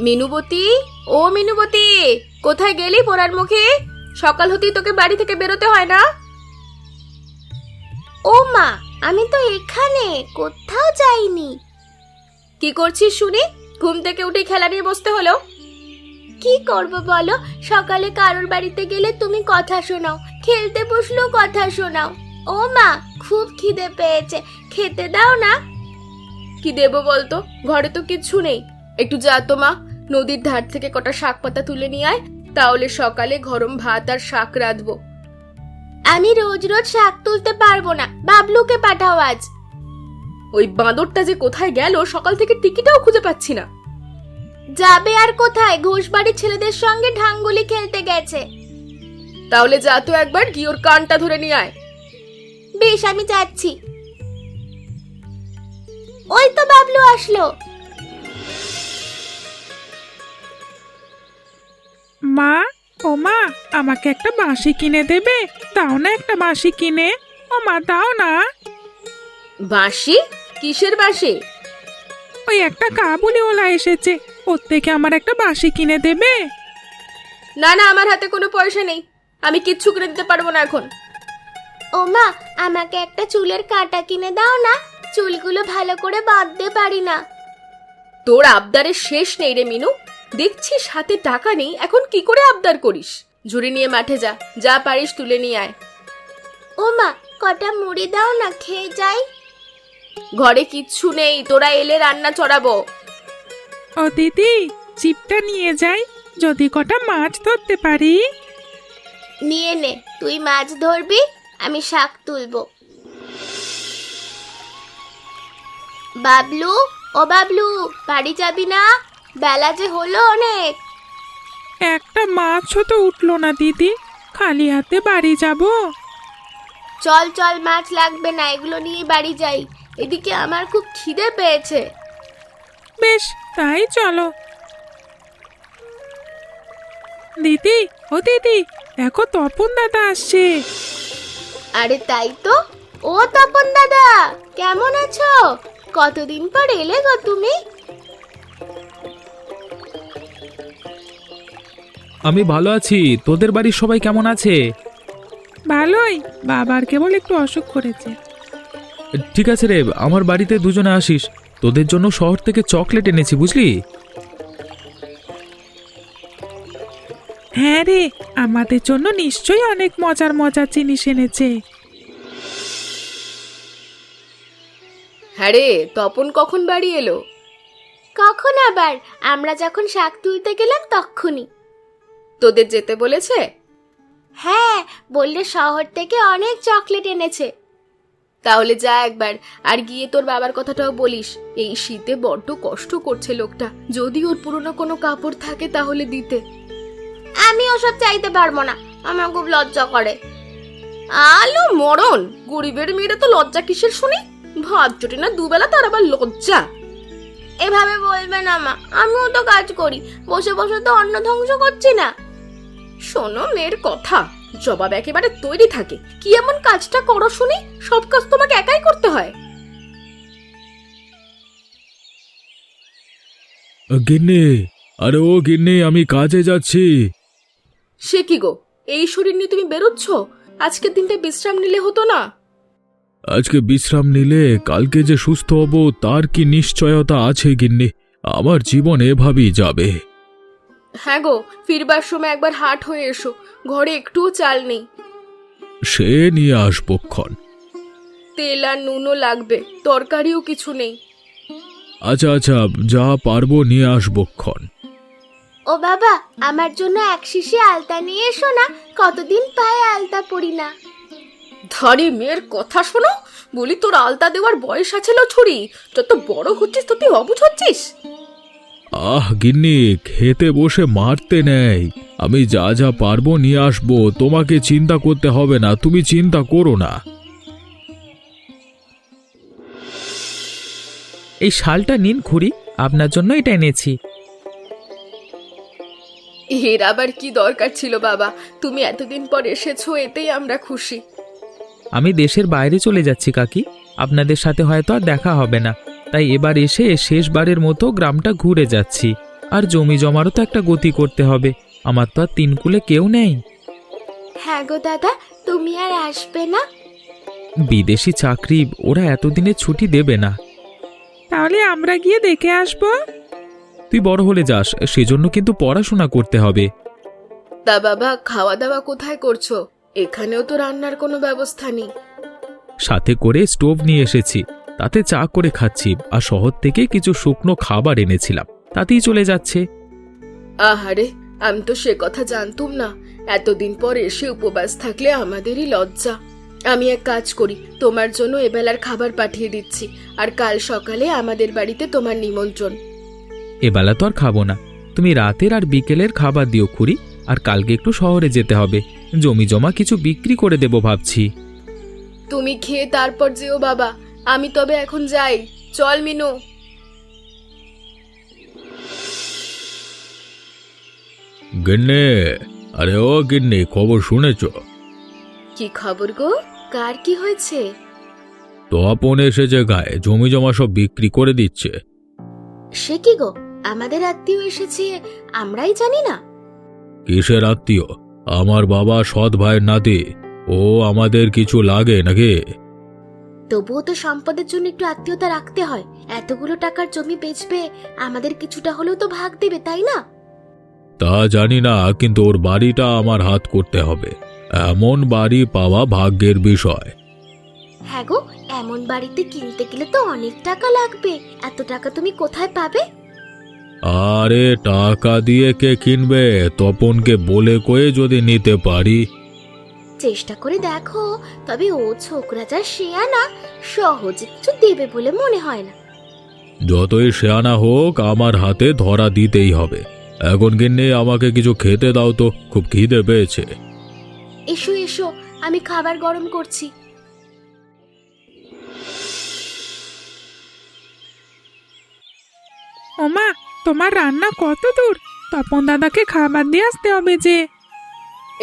মিনুবতী, ও মিনুবতী, কোথায় গেলি পোড়ার মুখে? সকাল হতেই তোকে বাড়ি থেকে বেরোতে হয় না? ও মা, আমি তো এখানে, কোথাও যাইনি। কি করছিস শুনি? ঘুম থেকে উঠে খেলা নিয়ে বসতে হলো? কি করব বলো, সকালে কারোর বাড়িতে গেলে তুমি কথা শোনাও, খেলতে বসলেও কথা শোনাও। ও মা, খুব খিদে পেয়েছে, খেতে দাও না। কি দেবো বলতো, ঘরে তো কিচ্ছু নেই। একটু যা তো মা, নদীর ধার থেকে কটা শাক পাতা তুলে নিয়ে আয়, তাহলে সকালে গরম ভাত আর শাক রাঁধবো। আমি রোজ রোজ শাক তুলতে পারবো না, বাবলুকে পাঠাও আজ। ওই বাঁদরটা যে কোথায় গেল, সকাল থেকে টিকিটাও খুঁজে পাচ্ছি না। যাবে আর কোথায়, ঘোষবাড়ির ছেলেদের সঙ্গে ঢাঙ্গুলি খেলতে গেছে। তাহলে যা তো একবার গিয়ে ওর কানটা ধরে নিয়ে আয়। বেশ, আমি যাচ্ছি। ওই তো বাবলু আসলো। মা, ও মা, আমাকে একটা বাঁশি কিনে দেবে? দাও না একটা বাঁশি কিনে। ও মা, দাও না। বাঁশি? কিসের বাঁশি? ওই একটা কাবুলিওয়ালা এসেছে, ওর থেকে আমার একটা বাঁশি কিনে দেবে? না না, আমার হাতে কোনো পয়সা নেই, আমি কিচ্ছু কিনে দিতে পারবো না এখন। ও মা, আমাকে একটা চুলের কাঁটা কিনে দাও না, চুলগুলো ভালো করে বাঁধতে পারি না। তোর আবদারের শেষ নেই রে মিনু, দেখছিস হাতে টাকা নেই, এখন কি করে আবদার করিস? ঝুড়ি নিয়ে মাঠে যা, যা পারিস তুলে নিয়ে আয়। ও মা, কটা মুড়ি দাও না, খেয়ে যাই। ঘরে কিচ্ছু নেই, তোরা এলে রান্না চড়াবো। ও দিদি, চিপটা নিয়ে যাই, যদি কটা মাছ ধরতে পারি। নিয়ে নে, তুই মাছ ধরবি, আমি শাক তুলবো। বাবলু, ও বাবলু, বাড়ি যাবি না? বেলা যে হলো অনেক। একটা মাছও তো উঠলো না দিদি, খালি হাতে বাড়ি যাব? চল চল, মাছ লাগবে না, এগুলো নিয়ে বাড়ি যাই, এদিকে আমার খুব খিদে পেয়েছে। বেশ, তাই চলো। দিদি, ও দিদি, দেখো তপন দাদা আসছে। আরে তাই তো, ও তপন দাদা, কেমন আছো? কতদিন পর এলে গো তুমি। আমি ভালো আছি, তোদের বাড়ির সবাই কেমন আছে? ভালোই, বাবার কেবল একটু অসুখ করেছে। ঠিক আছে রে, আমার বাড়িতে দুজনে আসিস, তোদের জন্য শহর থেকে চকলেট এনেছি, বুঝলি? হ্যাঁ রে, আমাদের জন্য নিশ্চয়ই অনেক মজার মজার জিনিস এনেছে। হ্যাঁ রে, তপন কখন বাড়ি এলো? কখন আবার, আমরা যখন শাক তুলতে গেলাম তখনই। তোদের যেতে বলেছে? হ্যাঁ, বললে শহর থেকে অনেক চকলেট এনেছে। তাহলে যা একবার, আর গিয়ে তোর বাবার কথাটাও বলিস, এই শীতে বড্ড কষ্ট করছে লোকটা, যদি ওর পুরনো কোনো কাপড় থাকে তাহলে দিতে। আমি ওসব চাইতে পারবো না, আমার খুব লজ্জা করে। আলো মরণ, গরিবের মেয়েরা তো লজ্জা কিসের শুনি? ভাত জোটে না দুবেলা, তার আবার লজ্জা? এভাবে বলবে না মা, আমিও তো কাজ করি, বসে বসে তো অন্ন ধ্বংস করছি না। শোনো মেয়ের কথা, জবাব একেবারে তৈরি থাকে। কি এমন কাজটা করো শুনি, সব কাজ তোমাকে একাই করতে হয়? গিন্নি, আরে ও গিন্নি, আমি কাজে যাচ্ছি। সে কি গো, এই শরীর নিয়ে তুমি বেরোচ্ছ? আজকের দিনটা বিশ্রাম নিলে হতো না? আজকে বিশ্রাম নিলে কালকে যে সুস্থ হব তার কি নিশ্চয়তা আছে গিন্নি? আমার জীবন এভাবেই যাবে। হ্যাঁ গো, ফিরবার সময় একবার হাট হয়ে এসো, ঘরে একটুও চাল নেই। সে নিয়ে আসবো ক্ষণ। তেল আর নুনও লাগবে, তরকারিও কিছু নেই। আচ্ছা আচ্ছা, যা পারবো নিয়ে আসবো ক্ষণ। ও বাবা, আমার জন্য এক শিশি আলতা নিয়ে এসো না, কতদিন পায়ে আলতা পরি না। ধারে মেয়ের কথা শোনো, বলি তোর আলতা দেওয়ার বয়স আছে লো ছুরি, যত বড় হচ্ছিস তত অবুঝ হচ্ছিস। আহ গিন্নি, খেতে বসে মারতে নেই, আমি যা যা পারবো নিয়ে আসবো, তোমাকে চিন্তা করতে হবে না, তুমি চিন্তা করো না। এই শালটা নিন খুড়ি, আপনার জন্য এটা এনেছি। এর আবার কি দরকার ছিল বাবা, তুমি এতদিন পর এসেছো, এতেই আমরা খুশি। আমি দেশের বাইরে চলে যাচ্ছি কাকি, আপনাদের সাথে হয়তো আর দেখা হবে না, তাই এবার এসে শেষবারের মতো গ্রামটা ঘুরে যাচ্ছি। আর জমি জমারও তো একটা গতি করতে হবে। আমার তো আর তিনকুলে কেউ নেই। হ্যাঁ গো দাদা, তুমি আর আসবে না? বিদেশি চাকরি, ওরা এতদিনে ছুটি দেবে না। তাহলে আমরা গিয়ে দেখে আসবো। তুই বড় হলে যাস, সেজন্য কিন্তু পড়াশোনা করতে হবে। তা বাবা, খাওয়া দাওয়া কোথায় করছো? এখানেও তো রান্নার কোনো ব্যবস্থা নেই। সাথে করে স্টোভ নিয়ে এসেছি, তাতে চা করে খাচ্ছি। আর শহর থেকে কিছু শুকনো খাবার এনেছিলাম, তাতেই চলে যাচ্ছে। আহারে, আমি তো সে কথা জানতুম না। এতদিন পর এসে উপবাস থাকলে আমাদেরই লজ্জা। আমি এক কাজ করি, তোমার জন্য এবেলার খাবার পাঠিয়ে দিচ্ছি, আর কাল সকালে আমাদের বাড়িতে তোমার নিমন্ত্রণ। এবেলা তো আর খাবো না, তুমি রাতের আর বিকেলের খাবার দিও খুড়ি। আর কালকে একটু শহরে যেতে হবে, জমি জমা কিছু বিক্রি করে দেব ভাবছি। তুমি খেয়ে তারপর যেও বাবা। আমি তবে এখন যাই। চল মিনু। গিন্নি, আরে ও গিন্নি, খবর শুনেছ? কি খবর গো? কার কি হয়েছে? তপন এসেছে গায়ে, জমি জমা সব বিক্রি করে দিচ্ছে। সে কি গো, আমাদের আত্মীয় এসেছে, আমরাই জানি না? কিসের আত্মীয়? আমার বাবা সৎ ভাইয়ের নাতি। ও আমাদের কিছু লাগে নাকি? তবুও তো সম্পদের জন্য একটু আত্মীয়তা রাখতে হয়। এতগুলো টাকার জমি বেচবে, আমাদের কিছুটা হলেও তো ভাগ দেবে, তাই না? তা জানি না, কিন্তু ওর বাড়িটা আমার হাত করতে হবে। এমন বাড়ি পাওয়া ভাগ্যের বিষয়। হ্যাঁ গো, এমন বাড়িতে কিনতে গেলে তো অনেক টাকা লাগবে। এত টাকা তুমি কোথায় পাবে? আরে টাকা দিয়ে কে কিনবে? তপনকে বলে কয়ে যদি নিতে পারি। চেষ্টা করে দেখো, তবে ও ছোকরা যা শেয়ানা, সহজে কিছু দেবে বলে মনে হয় না। যতই শেয়ানা হোক, আমার হাতে ধরা দিতেই হবে। এখন গিন্নি, আমাকে কিছু খেতে দাও তো, খুব খিদে পেয়েছে। এসো এসো, আমি খাবার গরম করছি। ওমা, তোমার রান্না কত দূর? তপন দাদাকে খাবার দিয়ে আসতে হবে যে।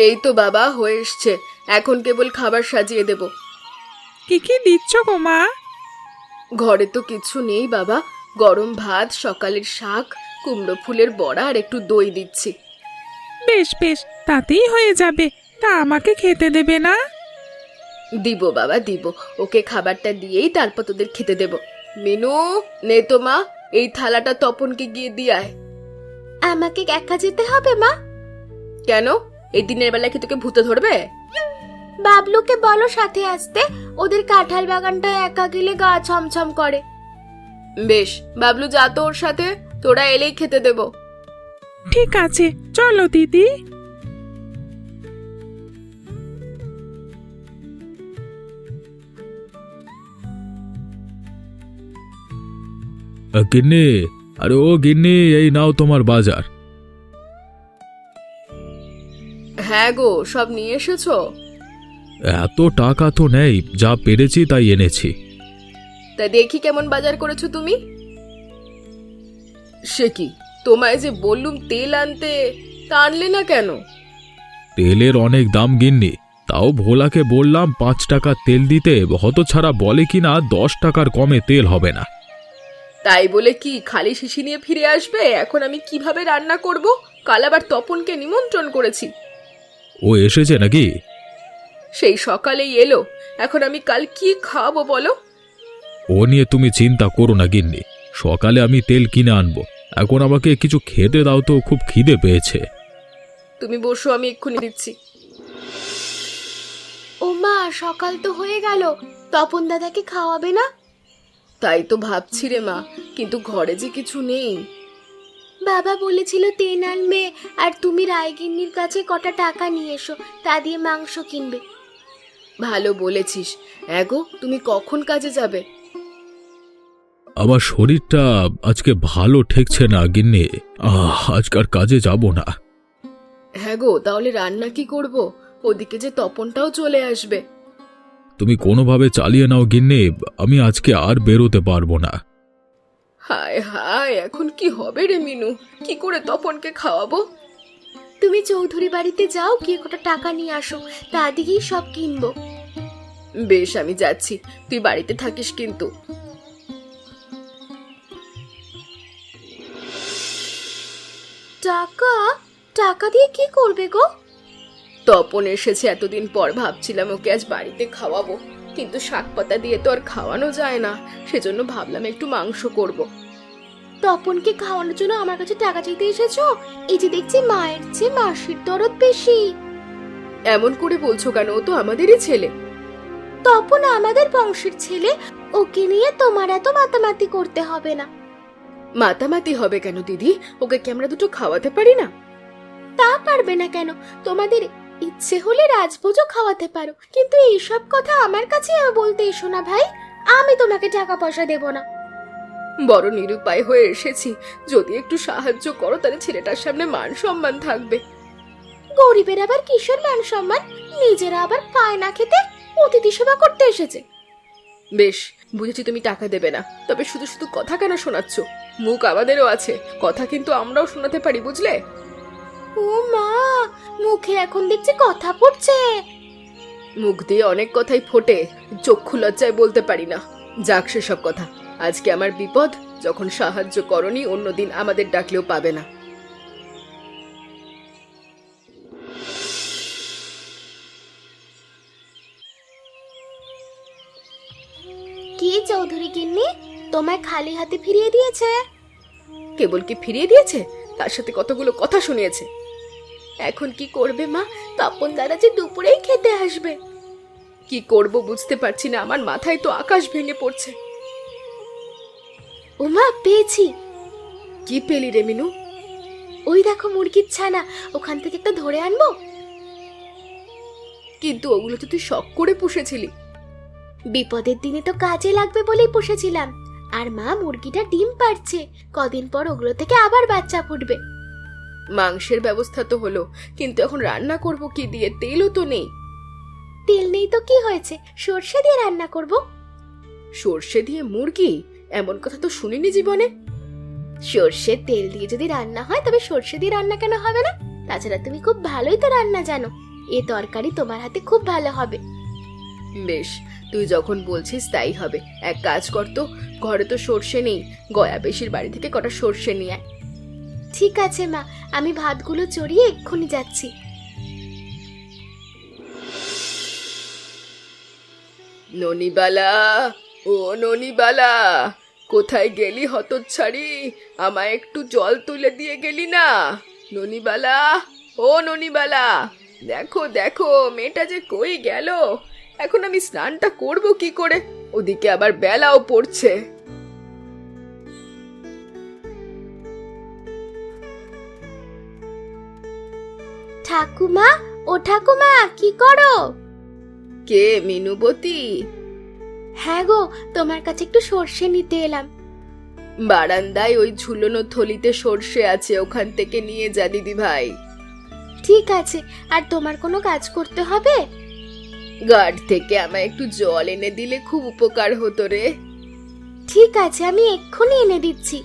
এই তো বাবা, হয়ে এসছে। এখন কেবল খাবার সাজিয়ে দেব। কি কি দিচ্ছ গো মা? ঘরে তো কিছু নেই বাবা। গরম ভাত, সকালের শাক, কুমড়ো ফুলের বড়া আর একটু দই দিচ্ছি। বেশ বেশ, তাতেই হয়ে যাবে। তা আমাকে খেতে দেবে না? দিব বাবা, দিব। ওকে খাবারটা দিয়েই তারপর তোদের খেতে দেব। মিনু, নে তো মা, এই থালাটা তপনকে গিয়ে দিয়ে আয়। আমাকে একা যেতে হবে মা? কেন? এই দিনের বেলা কি তোকে ভূতে ধরবে? বাবলুকে বলো সাথে আসতে, ওদের কাঁঠাল বাগানটা একা গেলে গা ছমছম করে। বেশ, বাবলু যা তো ওর সাথে, তোরা এলেই খেতে দেব। ঠিক আছে, চলো দিদি। গিন্নি, আরে ও গিন্নি, এই নাও তোমার বাজার। হ্যাঁ গো, সব নিয়ে এসেছো? এত টাকা তো নেই, যা পেরেছি তাই এনেছি। তা দেখি কেমন বাজার করেছো তুমি। সে কি, তোমায় যে বললুম তেল আনতে, তা আনলে না কেন? তেলের অনেক দাম গিন্নি, তাও ভোলাকে বললাম 5 টাকা তেল দিতে, হতছাড়া বলে কিনা 10 টাকার কমে তেল হবে না। তাই বলে কি খালি শিশি নিয়ে ফিরে আসবে? এখন আমি কিভাবে রান্না করব? কাল আবার তপনকে নিমন্ত্রণ করেছি। ও এসেছে নাকি? সেই সকালেই এলো। এখন আমি কাল কি খাবো বলো? ও নিয়ে তুমি চিন্তা করো না গিন্নি, সকালে আমি তেল কিনে আনবো। এখন আমাকে কিছু খেতে দাও তো, খুব খিদে পেয়েছে। তুমি বসো, আমি এক্ষুনি দিচ্ছি। ও মা, সকাল তো হয়ে গেল, তপন দাদাকে খাওয়াবে না? তাই তো ভাবছি রে মা, কিন্তু ঘরে যে কিছু নেই। বাবা বলেছিল তেল আনবে, আর তুমি রায়গিন্নির কাছে কটা টাকা নিয়ে এসো, তা দিয়ে মাংস কিনবে। ভালো বলেছিস। এগো, তুমি কখন কাজে যাবে? আমার শরীরটা আজকে ভালো ঠেকছে না গিন্নি, আজকার কাজে যাব না। হ্যাঁ গো, তাহলে রান্না কি করব? ওদিকে যে তপনটাও চলে আসবে। তুমি কোনোভাবে চালিয়ে নাও গিন্নি, আমি আজকে আর বেরোতে পারবো না। হায় হায়, এখন কি হবে রে মিনু? কি করে তপনকে খাওয়াবো? তুমি চৌধুরী বাড়িতে যাও, গিয়ে কটা টাকা নিয়ে আসো, তা দিয়েই সব কিনবো। বেশ, আমি যাচ্ছি, তুই বাড়িতে থাকিস কিন্তু। টাকা? টাকা দিয়ে কি করবে গো? তপন এসেছে এতদিন পর, ভাবছিলাম ওকে আজ বাড়িতে খাওয়াবো, কিন্তু শাক পাতা দিয়ে তো আর খাওয়ানো যায় না, সেজন্য ভাবলাম একটু মাংস করব। তপনকে খাওয়ানোর জন্য আমার কাছে টাকা চাইতে এসেছো? এই যে দেখছি মায়ের চেয়ে মাসির দরদ বেশি। এমন করে বলছো কেন? ও তো আমাদেরই ছেলে। তপন আমাদের বংশের ছেলে, ওকে নিয়ে তোমার এত মাতামাতি করতে হবে না। মাতামাতি হবে কেন দিদি? ওকে কি আমরা দুটো খাওয়াতে পারি না? তা পারবে না কেন? তোমাদের ইচ্ছে হলে রাজভোজও খাওয়াতে পারো, কিন্তু এইসব কথা আমার কাছে বলতে এসো না ভাই। আমি তোমাকে টাকা পয়সা দেব না। বড় নিরুপায় হয়ে এসেছি, যদি একটু সাহায্য করো তাহলে ছেলেটার সামনে মান সম্মান থাকবে। গরিবের আবার কিসের মান সম্মান? নিজেরা আবার পায় না খেতে অতিথি সেবা করতে এসেছে। বেশ, বুঝেছি তুমি টাকা দেবে না, তবে শুধু শুধু কথা কেন শোনাচ্ছ? মুখ আমাদেরও আছে, কথা কিন্তু আমরাও শোনাতে পারি, বুঝলে? ও মা, মুখে এখন দেখছি কথা পড়ছে। মুখ দিয়ে অনেক কথাই ফোটে, চক্ষু লজ্জায় বলতে পারি না। যাক সেসব কথা, আজকে আমার বিপদ, যখন সাহায্য করনি অন্যদিন আমাদের ডাকলেও পাবে না। কি চৌধুরী গিন্নি, তোমায় খালি হাতে ফিরিয়ে দিয়েছে? কেবল কি ফিরিয়ে দিয়েছে, তার সাথে কতগুলো কথা শুনিয়েছে। এখন কি করবে মা? তপন দাদা যে দুপুরেই খেতে আসবে। কি করব বুঝতে পারছি না, আমার মাথায় তো আকাশ ভেঙে পড়ছে। ও মা, পেয়েছি। কি পেলি রে মিনু? ওই দেখো মুরগির ছানা, ওখান থেকে একটা ধরে আনবো? কিন্তু ওগুলো তো তুই শখ করে পুষেছিলি। বিপদের দিনে তো কাজে লাগবে বলেই পুষেছিলাম। আর মা, মুরগিটা ডিম পাড়ছে, কদিন পর ওগুলো থেকে আবার বাচ্চা ফুটবে। মাংসের ব্যবস্থা তো হলো, কিন্তু এখন রান্না করব কি দিয়ে? তেলও তো নেই। তেল নেই তো কি হয়েছে, সর্ষে দিয়ে রান্না করব। সর্ষে দিয়ে মুরগি? এমন কথা তো শুনিনি জীবনে। সর্ষের তেল দিয়ে যদি রান্না হয় তবে সর্ষে দিয়ে রান্না কেন হবে না? তাছাড়া তুমি খুব ভালোই তো রান্না জানো, এ তরকারি তোমার হাতে খুব ভালো হবে। বেশ, তুই যখন বলছিস তাই হবে। এক কাজ কর তো, ঘরে তো সর্ষে নেই, গয়া বেশির বাড়ি থেকে কটা সর্ষে নিয়ে আয়। ঠিক আছে মা, আমি ভাতগুলো চড়িয়ে এক্ষুনি যাচ্ছি। ননিবালা, ও ননিবালা, কোথায় গেলি হতচ্ছাড়ি? আমায় একটু জল তুলে দিয়ে গেলি না? ননিবালা, ও ননিবালা, দেখো দেখো মেয়েটা যে কই গেল। এখন আমি স্নানটা করব কি করে? ওদিকে আবার বেলাও পড়ছে। ঠাকুমা, ও ঠাকুমা, কি করো? কে মিনুবতী? হ্যাঁ গো, তোমার কাছে একটু সর্ষে নিতে এলাম। বারান্দায় ওই ঝুলনো থলিতে সর্ষে আছে, ওখান থেকে নিয়ে যা দিদি ভাই। ঠিক আছে, আর তোমার কোনো কাজ করতে হবে? গার্ড থেকে আমায় একটু জল এনে দিলে খুব উপকার হতো রে। ঠিক আছে, আমি এক্ষুনি এনে দিচ্ছি।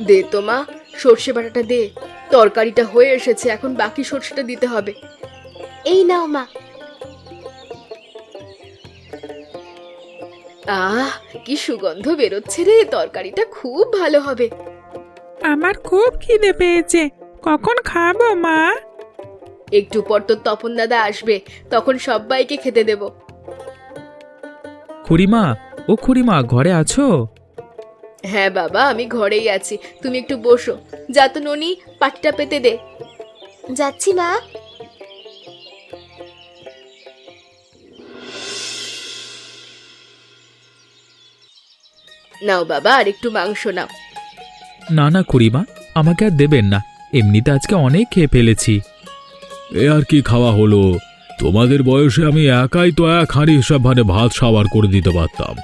দে তো মা, সর্ষে বাটাটা দে। তরকারিটা হয়ে এসেছে, এখন বাকি সর্ষেটা দিতে হবে। এই নাও মা। আহ, কি সুগন্ধ বেরোচ্ছে রে, তরকারিটা খুব ভালো হবে। আমার খুব খিদে পেয়েছে, কখন খাবো মা? একটু পর তো তপন দাদা আসবে, তখন সবাইকে খেতে দেব। খুড়িমা, ও খুড়িমা, ঘরে আছো? হ্যাঁ বাবা, আমি ঘরেই আছি, তুমি একটু বসো। যা তো ননি, পাটিটা পেতে দে। যাচ্ছি মা। নাও বাবা, আর একটু মাংস নাও। না না খুড়িমা, আমাকে আর দেবেন না, এমনিতে আজকে অনেক খেয়ে ফেলেছি। এ আর কি খাওয়া হলো? তোমাদের বয়সে আমি একাই তো এক হাঁড়ি হিসাব ভারে ভাত সাবার করে দিতে পারতাম।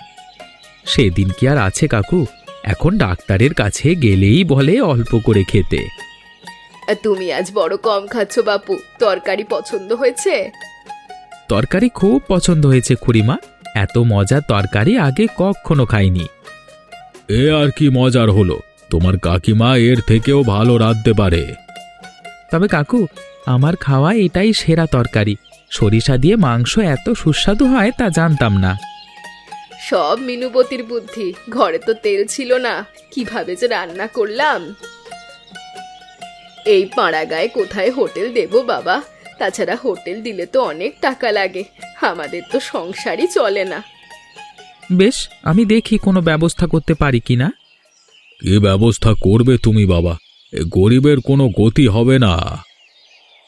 সেদিন কি আর আছে কাকু? এখন ডাক্তারের কাছে গেলেই বলে অল্প করে খেতে। আর তুমি আজ বড় কম খাচ্ছ বাপু, তরকারি পছন্দ হয়েছে? তরকারি খুব পছন্দ হয়েছে খুড়িমা, এত মজার তরকারি আগে কখনো খাইনি। এ আর কি মজার হলো? তোমার কাকিমা এর থেকেও ভালো রাঁধতে পারে। তবে কাকু, আমার খাওয়া এটাই সেরা তরকারি। সরিষা দিয়ে মাংস এত সুস্বাদু হয় তা জানতাম না। সব মিনুবতির বুদ্ধি। ঘরে তো তেল ছিল না, কিভাবে যে রান্না করলাম। এই পাড়া গায়ে কোথায় হোটেল দেবো বাবা? তাছাড়া হোটেল দিলে তো অনেক টাকা লাগে, আমাদের তো সংসারই চলে না। বেশ, আমি দেখি কোনো ব্যবস্থা করতে পারি কিনা। কি ব্যবস্থা করবে তুমি বাবা? এ গরিবের কোনো গতি হবে না।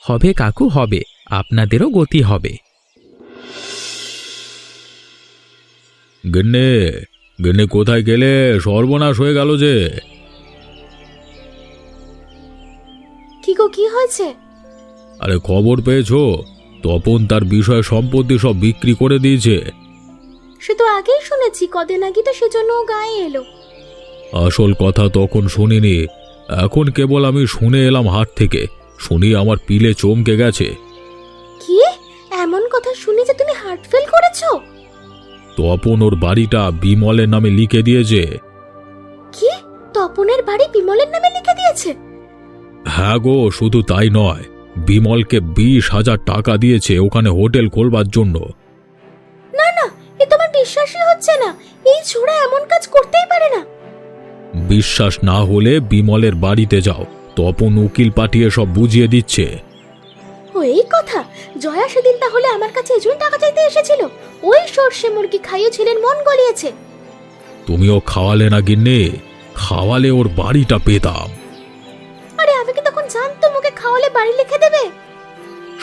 হবে কাকু, হবে, আপনাদেরও গতি হবে। গিন্নে, গিন্নে কোথায় গেলে? সর্বনাশ হয়ে গেল যে। কি গো, কি হয়েছে? আরে খবর পেয়েছো? তপন তার বিষয় সম্পত্তি সব বিক্রি করে দিয়েছে। সে তো আগেই শুনেছি, কদিন আগে তো সেজন্য ও গায়ে এলো। আসল কথা তখন শুনিনি, এখন কেবল আমি শুনে এলাম হাট থেকে। শুনি আমার পিলে চমকে গেছে। কি এমন কথা শুনে যে তুমি হার্ট ফেল করেছো? তপন ওর বাড়িটা বিমলের নামে লিখে দিয়েছে। কি, তপনের বাড়ি বিমলের নামে লিখে দিয়েছে? হ্যাঁ গো, শুধু তাই নয়, বিমলকে 20,000 টাকা দিয়েছে ওখানে হোটেল খোলবার জন্য। না না, এ তোমার বিশ্বাসই হচ্ছে না। এই ছোড়া এমন কাজ করতেই পারে না। বিশ্বাস না হলে বিমলের বাড়িতে যাও, তপন উকিল পাঠিয়ে সব বুঝিয়ে দিচ্ছে। ও এই কথা! জয়া সেদিন তাহলে আমার কাছে এজন্য টাকা চাইতে এসেছিল? ওই সর্ষে মুরগি খাইয়ে ছেলের মন গলিয়েছে। তুমিও খাওয়ালে না গিন্নে? খাওয়ালে ওর বাড়িটা পেতাম। আরে আমি কি তখন জানতাম ওকে খাওয়ালে বাড়ি লিখে দেবে?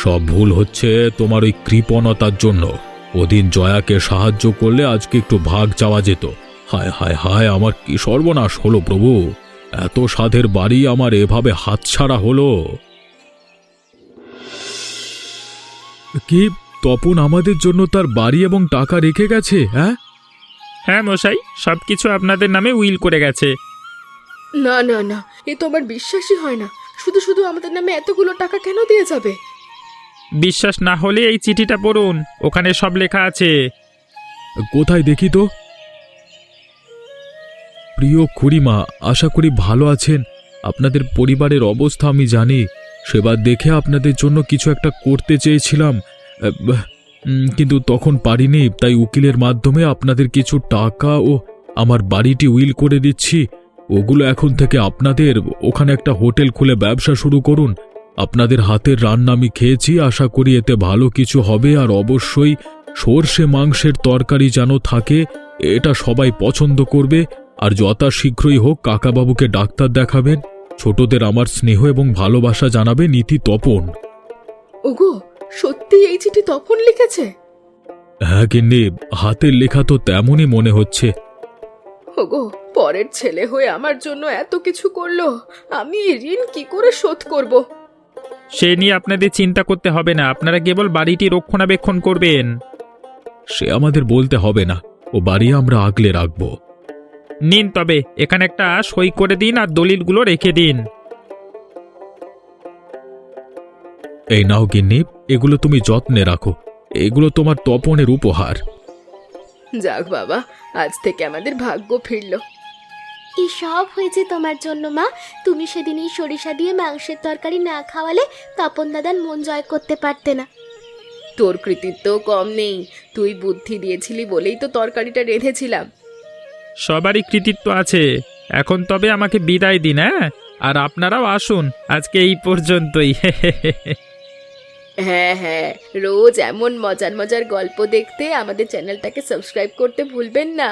সব ভুল হচ্ছে তোমার ওই কৃপণতার জন্য। ওদিন জয়াকে সাহায্য করলে আজকে একটু ভাগ চাওয়া যেত। হায় হায় হায়, আমার কি সর্বনাশ হলো প্রভু! এত সাধের বাড়ি আমার এভাবে হাতছাড়া হলো। কি, তপন আমাদের জন্য তার বাড়ি এবং টাকা রেখে গেছে? হ্যাঁ হ্যাঁ মশাই, সবকিছু আপনাদের নামে উইল করে গেছে। না না না, এ তো আমার বিশ্বাসই হয় না। শুধু শুধু আমাদের নামে এতগুলো টাকা কেন দিয়ে যাবে? বিশ্বাস না হলে এই চিঠিটা পড়ুন, ওখানে সব লেখা আছে। কোথায় দেখি তো। প্রিয় খুড়িমা, আশা করি ভালো আছেন। আপনাদের পরিবারের অবস্থা আমি জানি। সেবার দেখে আপনাদের জন্য কিছু একটা করতে চেয়েছিলাম, কিন্তু তখন পারিনি। তাই উকিলের মাধ্যমে আপনাদের কিছু টাকা ও আমার বাড়িটি উইল করে দিচ্ছি। ওগুলো এখন থেকে আপনাদের। ওখানে একটা হোটেল খুলে ব্যবসা শুরু করুন। আপনাদের হাতের রান্না আমি খেয়েছি, আশা করি এতে ভালো কিছু হবে। আর অবশ্যই সর্ষে মাংসের তরকারি যেন থাকে, এটা সবাই পছন্দ করবে। আর যথাশীঘ্রই হোক কাকাবাবুকে ডাক্তার দেখাবেন। ছোটদের আমার স্নেহ এবং ভালোবাসা জানাবে, নীতি তপন। ওগো, সত্যি এই চিঠি তপন লিখেছে? হ্যাঁ গিন্নি, হাতের লেখা তো তেমনই মনে হচ্ছে। ওগো, পরের ছেলে হয়ে আমার জন্য এত কিছু করলো, আমি এই ঋণ কি করে শোধ করব? সে নিয়ে আপনাদের চিন্তা করতে হবে না, আপনারা কেবল বাড়িটি রক্ষণাবেক্ষণ করবেন। সে আমাদের বলতে হবে না, ও বাড়ি আমরা আগলে রাখব। নিন তবে, এখানে একটা সই করে দিন আর দলিলগুলো রেখে দিন। এই নাও গিন্নি, এগুলো তুমি যত্নে রাখো। এগুলো তোমার তপনের উপহার। যাক বাবা, আজ থেকে আমাদের ভাগ্য ফিরল। এই সব হয়েছে তোমার জন্য মা। তুমি সেদিন এই সরিষা দিয়ে মাংসের তরকারি না খাওয়ালে তপন দাদার মন জয় করতে পারতে না। তোর কৃতিত্ব কম নেই, তুই বুদ্ধি দিয়েছিলি বলেই তো তরকারিটা রেঁধেছিলাম। সবারই কৃতিত্ব আছে। এখন তবে আমাকে বিদায় দিন, হ্যাঁ? আর আপনারাও আসুন, আজকে এই পর্যন্তই। হ্যাঁ হ্যাঁ, রোজ এমন মজার মজার গল্প দেখতে আমাদের চ্যানেলটাকে সাবস্ক্রাইব করতে ভুলবেন না।